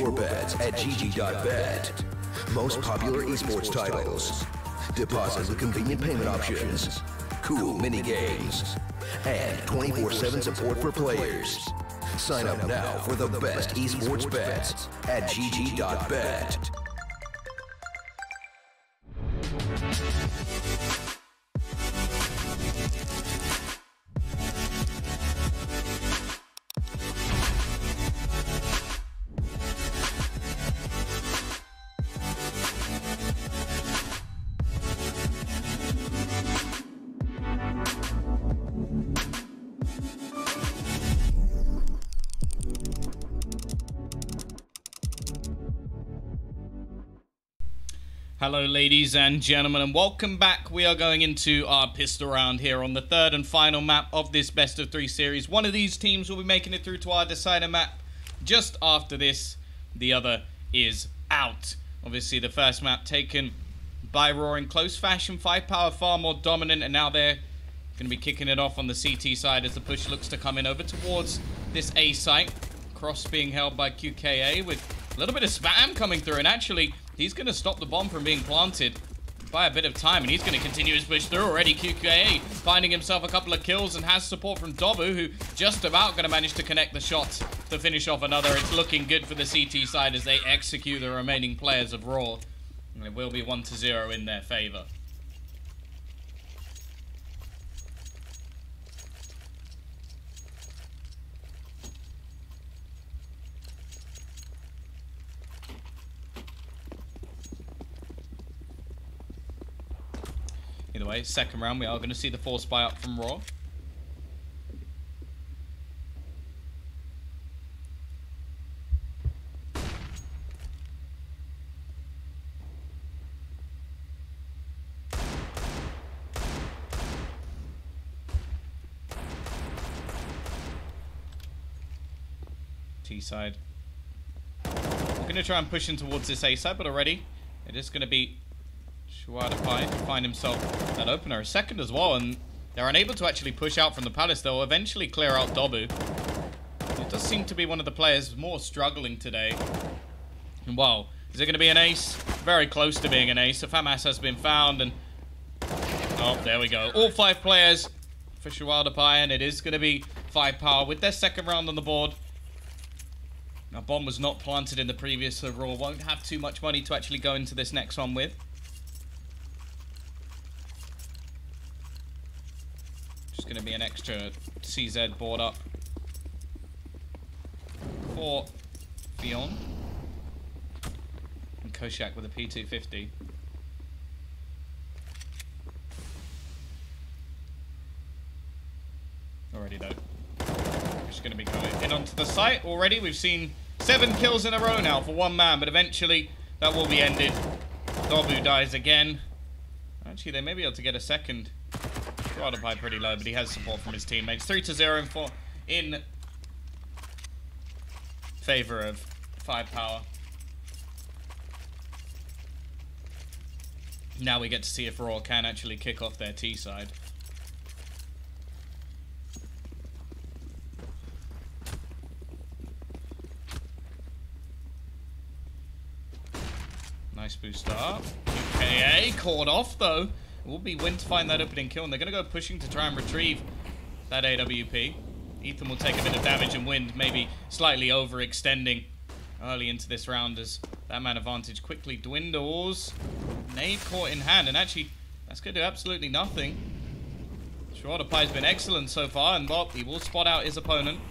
your bets at gg.bet. Most popular esports titles. Deposit with convenient payment options. Cool mini games. And 24/7 support for players. Sign up now for the best esports bets at gg.bet. Hello ladies and gentlemen, and welcome back. We are going into our pistol round here on the third and final map of this best of 3 series. One of these teams will be making it through to our decider map just after this. The other is out. Obviously the first map taken by Raw in close fashion. 5POWER far more dominant, and now they're going to be kicking it off on the CT side as the push looks to come in over towards this A site. Cross being held by QKA with a little bit of spam coming through, and actually he's going to stop the bomb from being planted by a bit of time, and he's going to continue his push through. Already QKA finding himself a couple of kills and has support from Dobu, who just about going to manage to connect the shots to finish off another. It's looking good for the CT side as they execute the remaining players of Raw, and it will be 1-0 in their favor. Either way, second round, we are going to see the force buy up from Raw. T side. We're going to try and push in towards this A side, but already it is going to be Shawada to find himself that opener, a second as well, and they're unable to actually push out from the palace. They'll eventually clear out Dobu. It does seem to be one of the players more struggling today. And wow, is it going to be an ace? Very close to being an ace. A FAMAS has been found, and oh, there we go. All 5 players for Shawada, and it is going to be 5POWER with their second round on the board. Now, bomb was not planted in the previous, so Raw won't have too much money to actually go into this next one with. Just going to be an extra CZ board up for Fion. And Koshak with a P250. Already though. Just going to be going in onto the site already. We've seen 7 kills in a row now for one man, but eventually that will be ended. Dobu dies again. Actually, they may be able to get a second. Shawada pretty low, but he has support from his teammates. 3-0 in favor of 5POWER. Now we get to see if Raw can actually kick off their T side. Nice boost up. QKA caught off though. It will be Win to find that opening kill, and they're going to go pushing to try and retrieve that AWP. Ethan will take a bit of damage, and Wind maybe slightly overextending early into this round as that man advantage quickly dwindles. Nade caught in hand, and actually that's going to do absolutely nothing. Shawada has been excellent so far, and well, he will spot out his opponent.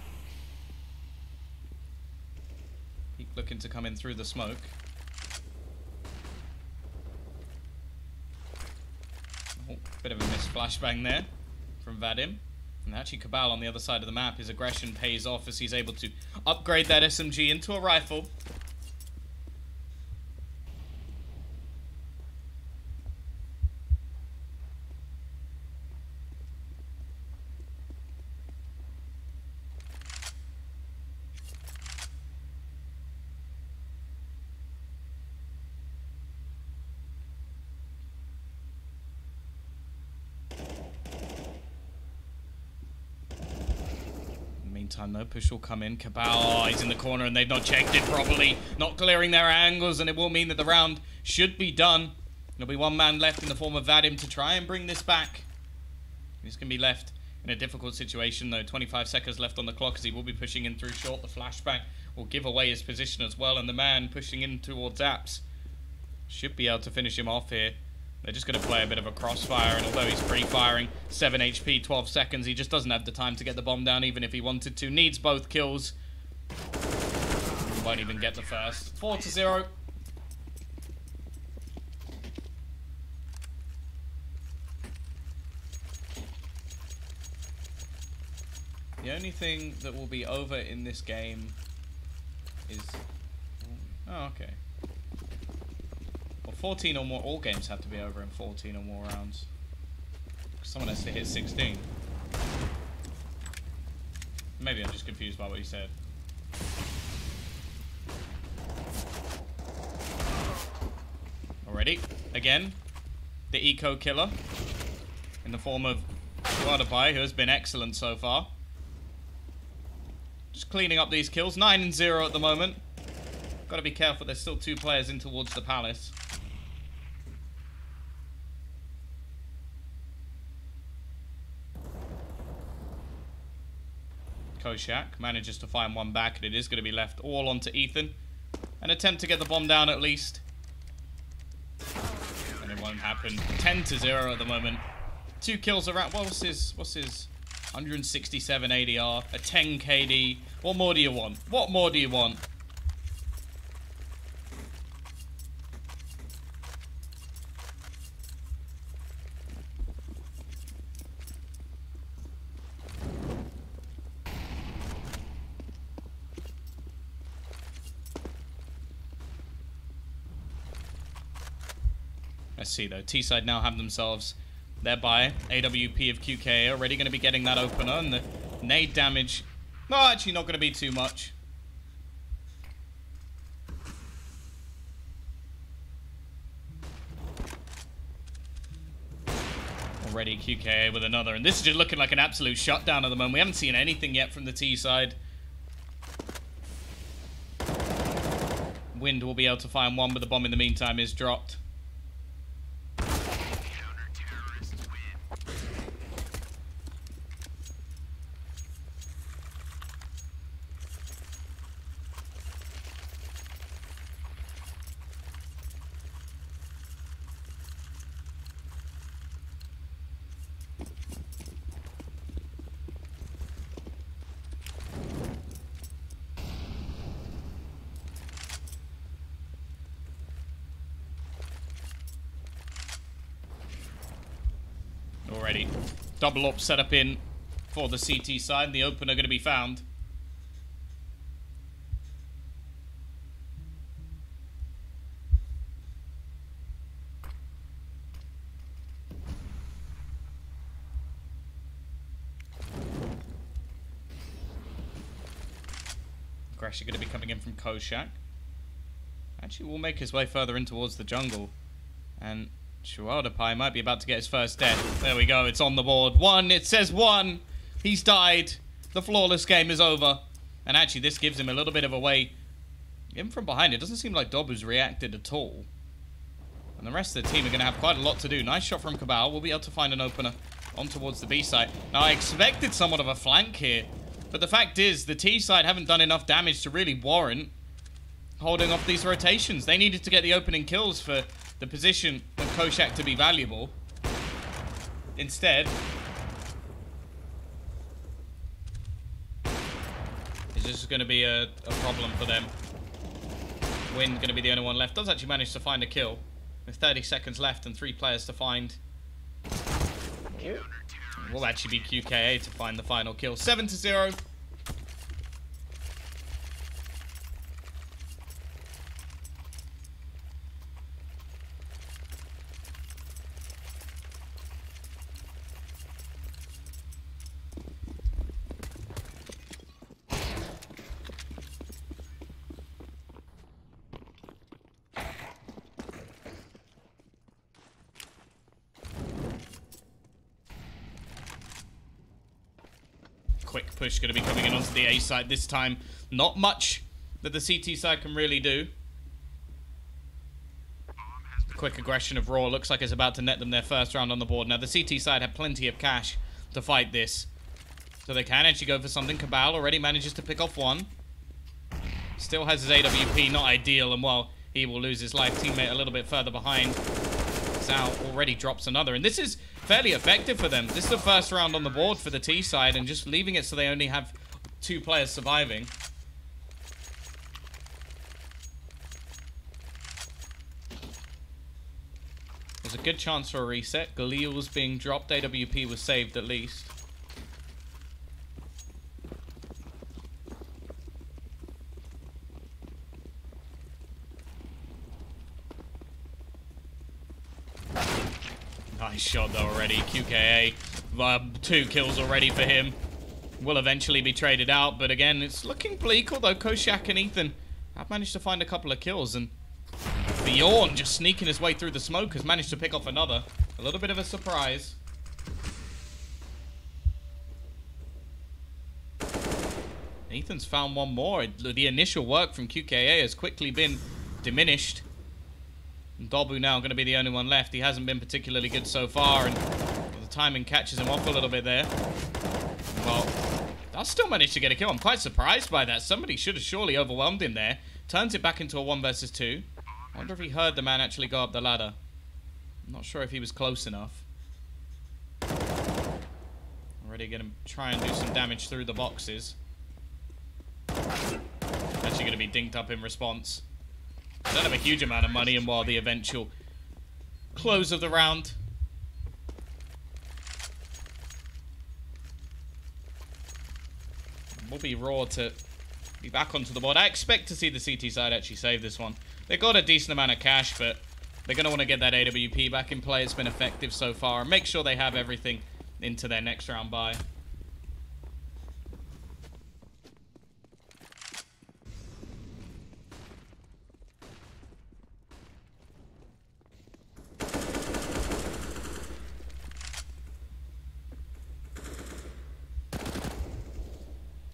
Keep looking to come in through the smoke. Oh, bit of a missed flashbang there from Vadim. And actually Cabal on the other side of the map, his aggression pays off as he's able to upgrade that SMG into a rifle. Meantime, no push will come in. Cabal, oh, he's in the corner and they've not checked it properly. Not clearing their angles, and it will mean that the round should be done. There'll be one man left in the form of Vadim to try and bring this back. He's going to be left in a difficult situation, though. 25 seconds left on the clock as he will be pushing in through short. The flashback will give away his position as well, and the man pushing in towards Apps should be able to finish him off here. They're just going to play a bit of a crossfire, and although he's pre-firing, 7 HP, 12 seconds, he just doesn't have the time to get the bomb down, even if he wanted to. Needs both kills. Won't even get the first. 4-0. The only thing that will be over in this game is... Oh, okay. Well, 14 or more... All games have to be over in 14 or more rounds. Someone has to hit 16. Maybe I'm just confused by what you said. Already. Again. The eco killer. In the form of Guadapai, who has been excellent so far. Just cleaning up these kills. 9-0 at the moment. Got to be careful. There's still 2 players in towards the palace. Koshak manages to find one back, and it is going to be left all onto Ethan. An attempt to get the bomb down at least. And it won't happen. 10-0 at the moment. 2 kills around. What's his 167 ADR, a 10 KD. What more do you want? What more do you want? Let's see though. T-side now have themselves thereby AWP of QK already going to be getting that opener, and the nade damage, well, actually not going to be too much. Already QK with another, and this is just looking like an absolute shutdown at the moment. We haven't seen anything yet from the T side. Wind will be able to find one, but the bomb in the meantime is dropped. Already. Double up set up in for the CT side. The opener going to be found. Aggression going to be coming in from Koshak. Actually will make his way further in towards the jungle. And Shuadapai might be about to get his first death. There we go, it's on the board. 1, it says 1. He's died. The flawless game is over. And actually, this gives him a little bit of a way in from behind. It doesn't seem like Dobu's reacted at all. And the rest of the team are going to have quite a lot to do. Nice shot from Cabal. We'll be able to find an opener on towards the B side. Now, I expected somewhat of a flank here. But the fact is, the T side haven't done enough damage to really warrant holding off these rotations. They needed to get the opening kills for the position of Koshak to be valuable. Instead, it's just going to be a problem for them. Wind going to be the only one left. Does actually manage to find a kill with 30 seconds left and 3 players to find. It will actually be QKA to find the final kill. 7-0. quick push going to be coming in onto the A side this time. Not much that the CT side can really do. Quick aggression of Raw looks like it's about to net them their first round on the board. Now the CT side have plenty of cash to fight this, so they can actually go for something. Cabal already manages to pick off one. Still has his AWP, not ideal, and well, he will lose his life teammate a little bit further behind. Zhao already drops another, and this is fairly effective for them. This is the first round on the board for the T side, and just leaving it so they only have 2 players surviving. There's a good chance for a reset. Galil was being dropped. AWP was saved at least. Nice shot though already. QKA, 2 kills already for him. Will eventually be traded out, but again, it's looking bleak, although Koshak and Ethan have managed to find a couple of kills, and Bjorn, just sneaking his way through the smoke, has managed to pick off another. A little bit of a surprise. Ethan's found one more. The initial work from QKA has quickly been diminished. And Dobu now going to be the only one left. He hasn't been particularly good so far, and the timing catches him off a little bit there. Well, does still manage to get a kill. I'm quite surprised by that. Somebody should have surely overwhelmed him there. Turns it back into a 1 versus 2. I wonder if he heard the man actually go up the ladder. I'm not sure if he was close enough. Already going to try and do some damage through the boxes. Actually going to be dinked up in response. I don't have a huge amount of money, and while the eventual close of the round. Will be Raw to be back onto the board. I expect to see the CT side actually save this one. They got a decent amount of cash, but they're going to want to get that AWP back in play. It's been effective so far, and make sure they have everything into their next round bye.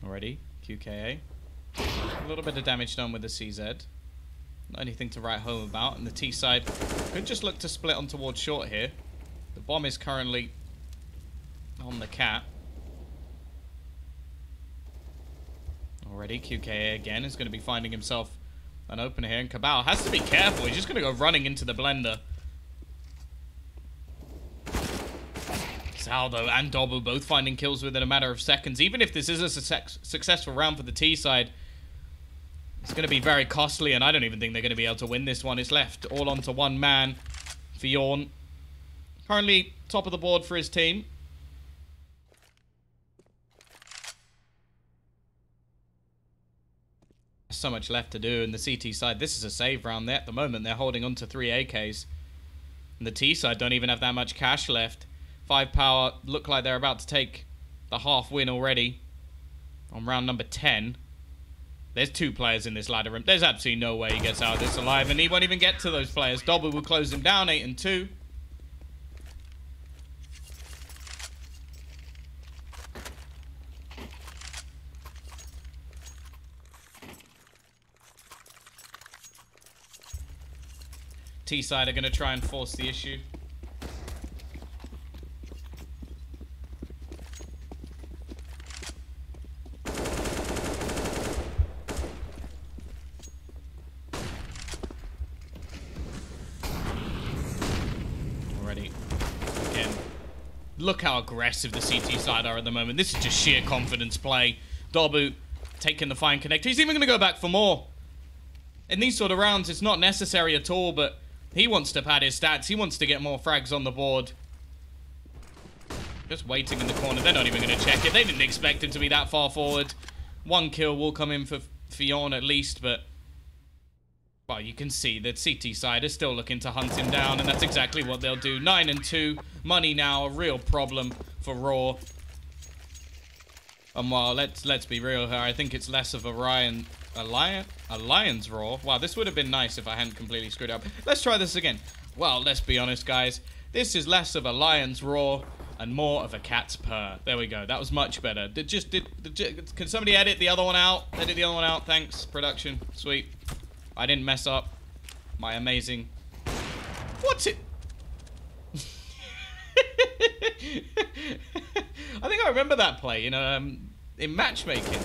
Already, QKA. A little bit of damage done with the CZ. Not anything to write home about. And the T side could just look to split on towards short here. The bomb is currently on the cat. Already, QKA again is going to be finding himself an opener here. And Cabal has to be careful. He's just going to go running into the blender. Saldo and Dobu both finding kills within a matter of seconds. Even if this is a successful round for the T side, it's going to be very costly, and I don't even think they're going to be able to win this one. It's left all onto one man. Fionn, currently top of the board for his team. So much left to do, and the CT side, this is a save round. At the moment, they're holding on to 3 AKs. And the T side don't even have that much cash left. 5POWER look like they're about to take the half win already on round number 10. There's 2 players in this ladder room. There's absolutely no way he gets out of this alive, and he won't even get to those players. Dobu will close him down, 8 and 2. T-side are going to try and force the issue. Look how aggressive the CT side are at the moment. This is just sheer confidence play. Dobu taking the fine connector. He's even going to go back for more. In these sort of rounds, it's not necessary at all, but he wants to pad his stats. He wants to get more frags on the board. Just waiting in the corner. They're not even going to check it. They didn't expect him to be that far forward. 1 kill will come in for Fionn at least, but well, you can see that CT side is still looking to hunt him down, and that's exactly what they'll do. 9 and 2. Money now, a real problem for Raw. And well, let's be real here. I think it's less of a Lions Raw. Wow, this would have been nice if I hadn't completely screwed up. Let's try this again. Well, let's be honest, guys. This is less of a Lions Raw and more of a cat's purr. There we go. That was much better. Can somebody edit the other one out? Edit the other one out. Thanks, production. Sweet. I didn't mess up. My amazing... What's it? I think I remember that play, in matchmaking.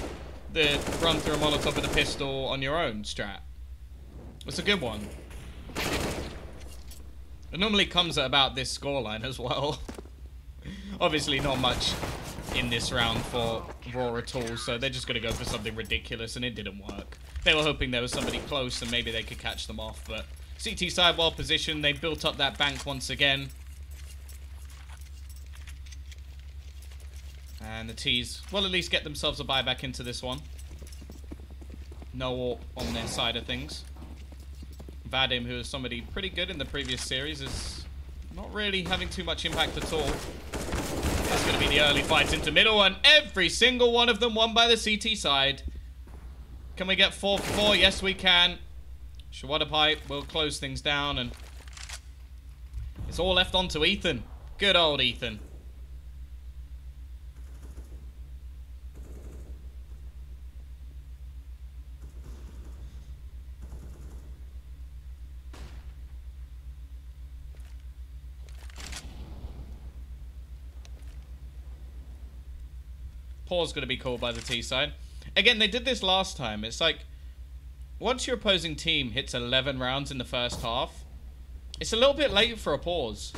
The run through a Molotov with a pistol on your own strat. It's a good one. It normally comes at about this scoreline as well. Obviously not much in this round for Raw at all, so they're just going to go for something ridiculous, and it didn't work. They were hoping there was somebody close and maybe they could catch them off, but CT side well positioned. They built up that bank once again. And the T's will at least get themselves a buyback into this one. No AWP on their side of things. Vadim, who is somebody pretty good in the previous series, is not really having too much impact at all. It's going to be the early fights into middle, and every single one of them won by the CT side. Can we get 4 for 4? Yes, we can. Shawada Pipe will close things down, and it's all left onto Ethan. Good old Ethan. Paul's going to be called by the T side. Again, they did this last time. It's like, once your opposing team hits 11 rounds in the first half, it's a little bit late for a pause.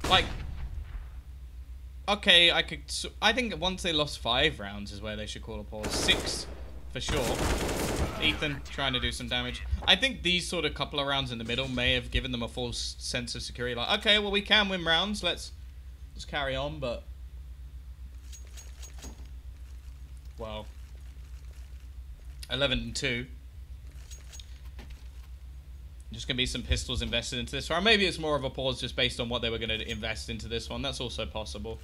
Like, okay, I think once they lost 5 rounds is where they should call a pause. 6 for sure. Ethan trying to do some damage. I think these sort of couple of rounds in the middle may have given them a false sense of security. Like, okay, well, we can win rounds. Let's carry on, but... Well, 11-2. Just going to be some pistols invested into this. Or maybe it's more of a pause just based on what they were going to invest into this one. That's also possible.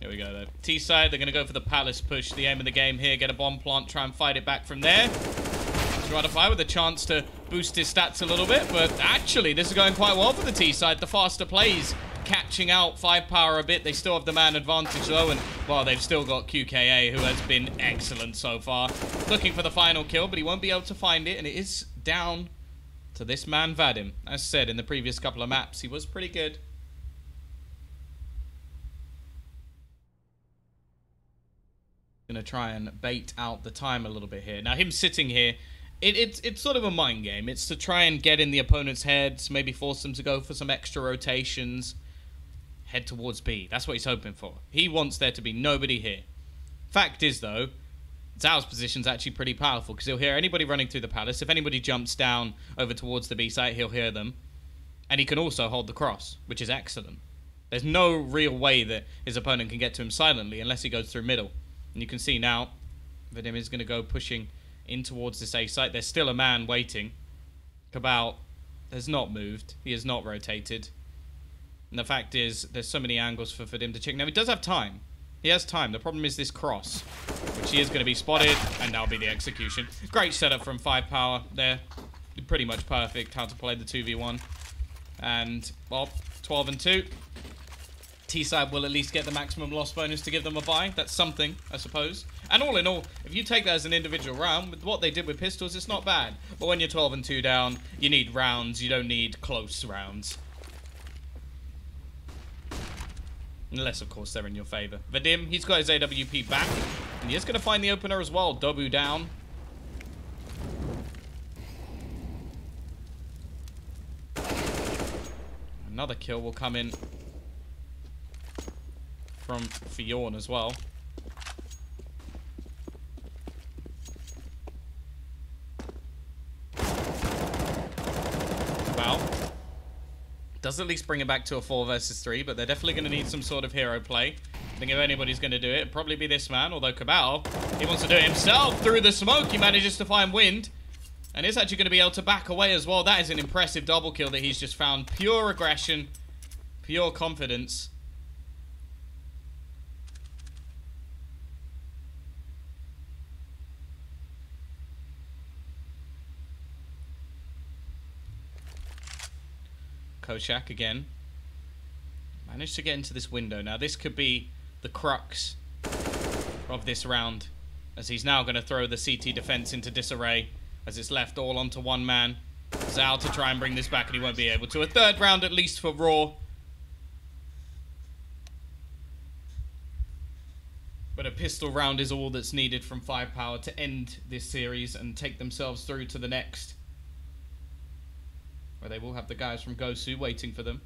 Here we go, though. T side, they're going to go for the Palace push. The aim of the game here, get a bomb plant, try and fight it back from there. StarSeries with a chance to boost his stats a little bit, but actually, this is going quite well for the T side. The faster plays, catching out 5POWER a bit. They still have the man advantage, though, and, well, they've still got QKA, who has been excellent so far. Looking for the final kill, but he won't be able to find it, and it is down to this man, Vadim. As said, in the previous couple of maps, he was pretty good. Gonna try and bait out the time a little bit here. Now, him sitting here, it's sort of a mind game. It's to try and get in the opponent's heads, maybe force them to go for some extra rotations, head towards B. That's what he's hoping for. He wants there to be nobody here. Fact is, though, Zhao's position's actually pretty powerful, because he'll hear anybody running through the Palace. If anybody jumps down over towards the B site, he'll hear them. And he can also hold the cross, which is excellent. There's no real way that his opponent can get to him silently unless he goes through middle. And you can see now, Vadim is going to go pushing in towards this A site. There's still a man waiting. Cabal has not moved. He has not rotated. And the fact is, there's so many angles for Vadim to check. Now, he does have time. He has time. The problem is this cross, which he is going to be spotted, and that'll be the execution. Great setup from 5POWER there. Pretty much perfect how to play the 2v1. And, well, 12-2. T-side will at least get the maximum loss bonus to give them a buy. That's something, I suppose. And all in all, if you take that as an individual round, with what they did with pistols, it's not bad. But when you're 12-2 down, you need rounds. You don't need close rounds. Unless, of course, they're in your favor. Vadim, he's got his AWP back. And he is going to find the opener as well. Dobu down. Another kill will come in from Fjorn as well. Wow. Does at least bring it back to a 4 versus 3, but they're definitely going to need some sort of hero play. I think if anybody's going to do it, it'd probably be this man, although Cabal, he wants to do it himself through the smoke. He manages to find Wind, and is actually going to be able to back away as well. That is an impressive double kill that he's just found. Pure aggression, pure confidence. Koshak again. Managed to get into this window. Now this could be the crux of this round, as he's now going to throw the CT defense into disarray as it's left all onto one man. Zhao to try and bring this back, and he won't be able to. A third round at least for Raw. But a pistol round is all that's needed from 5POWER to end this series and take themselves through to the next, where they will have the guys from Gosu waiting for them.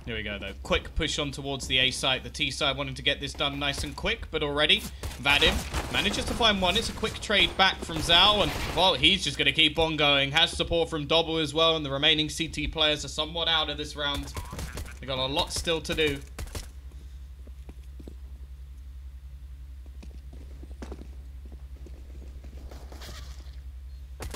Here we go, though. Quick push on towards the A site. The T side wanting to get this done nice and quick, but already Vadim manages to find one. It's a quick trade back from Zhao, and, well, he's just going to keep on going. Has support from Dobu as well, and the remaining CT players are somewhat out of this round. They've got a lot still to do.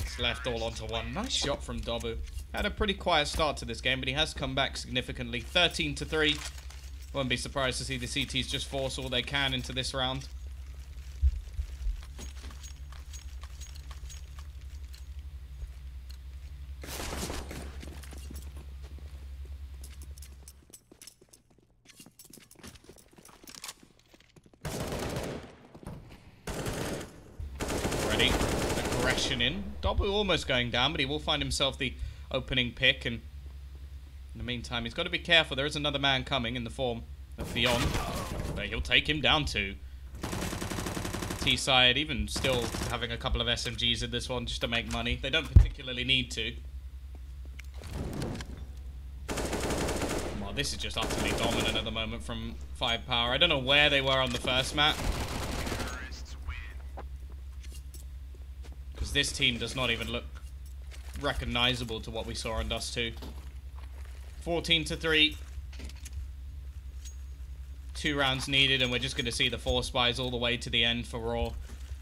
It's left all onto one. Nice shot from Dobu. Had a pretty quiet start to this game, but he has come back significantly. 13-3. Won't be surprised to see the CTs just force all they can into this round. Ready. Aggression in. Dobu almost going down, but he will find himself the opening pick, and in the meantime he's got to be careful. There is another man coming in the form of Theon, but he'll take him down too. T-side even still having a couple of SMGs in this one just to make money. They don't particularly need to. Well, this is just utterly dominant at the moment from 5POWER. I don't know where they were on the first map, because this team does not even look recognizable to what we saw on Dust 2. 14-3. 2 rounds needed, and we're just going to see the 4 spies all the way to the end for Raw.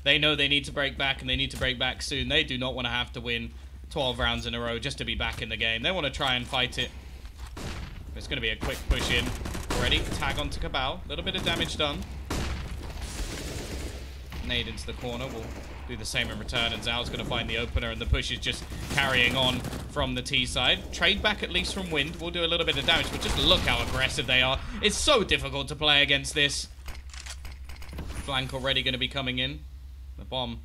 They know they need to break back, and they need to break back soon. They do not want to have to win 12 rounds in a row just to be back in the game. They want to try and fight it. It's going to be a quick push in. Ready? Tag onto Cabal. A little bit of damage done. Nade into the corner. We'll do the same in return, and Zhao's going to find the opener, and the push is just carrying on from the T side. Trade back at least from Wind. We'll do a little bit of damage, but just look how aggressive they are. It's so difficult to play against this. Flank already going to be coming in. The bomb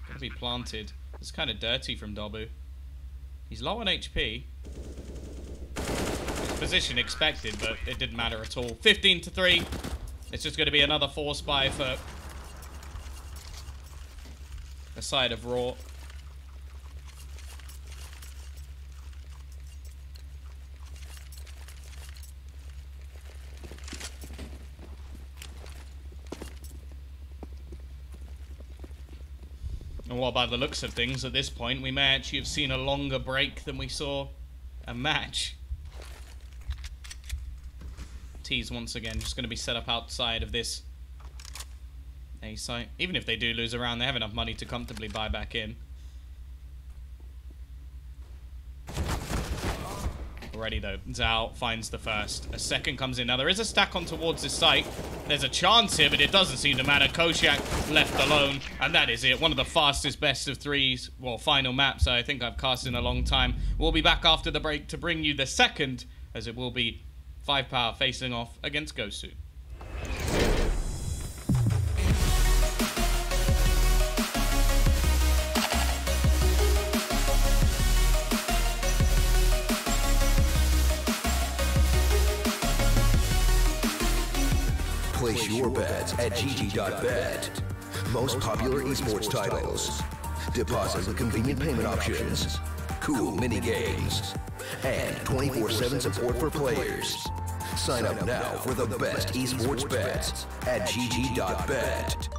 going to be planted. It's kind of dirty from Dobu. He's low on HP. His position expected, but it didn't matter at all. 15-3. It's just going to be another 4 spy for the side of Raw. And well, by the looks of things at this point, we may actually have seen a longer break than we saw a match. T's once again just going to be set up outside of this A site. Even if they do lose a round, they have enough money to comfortably buy back in. Already though, Zhao finds the first. A second comes in. Now there is a stack on towards this site. There's a chance here, but it doesn't seem to matter. Koshak left alone, and that is it. One of the fastest best of threes, well, final maps I think I've cast in a long time. We'll be back after the break to bring you the second, as it will be 5POWER facing off against Gosu. Place your bets at gg.bet. Most popular esports titles. Deposit with convenient payment options. Cool mini games. And 24/7 support for players. Sign up now for the best esports bets at gg.bet.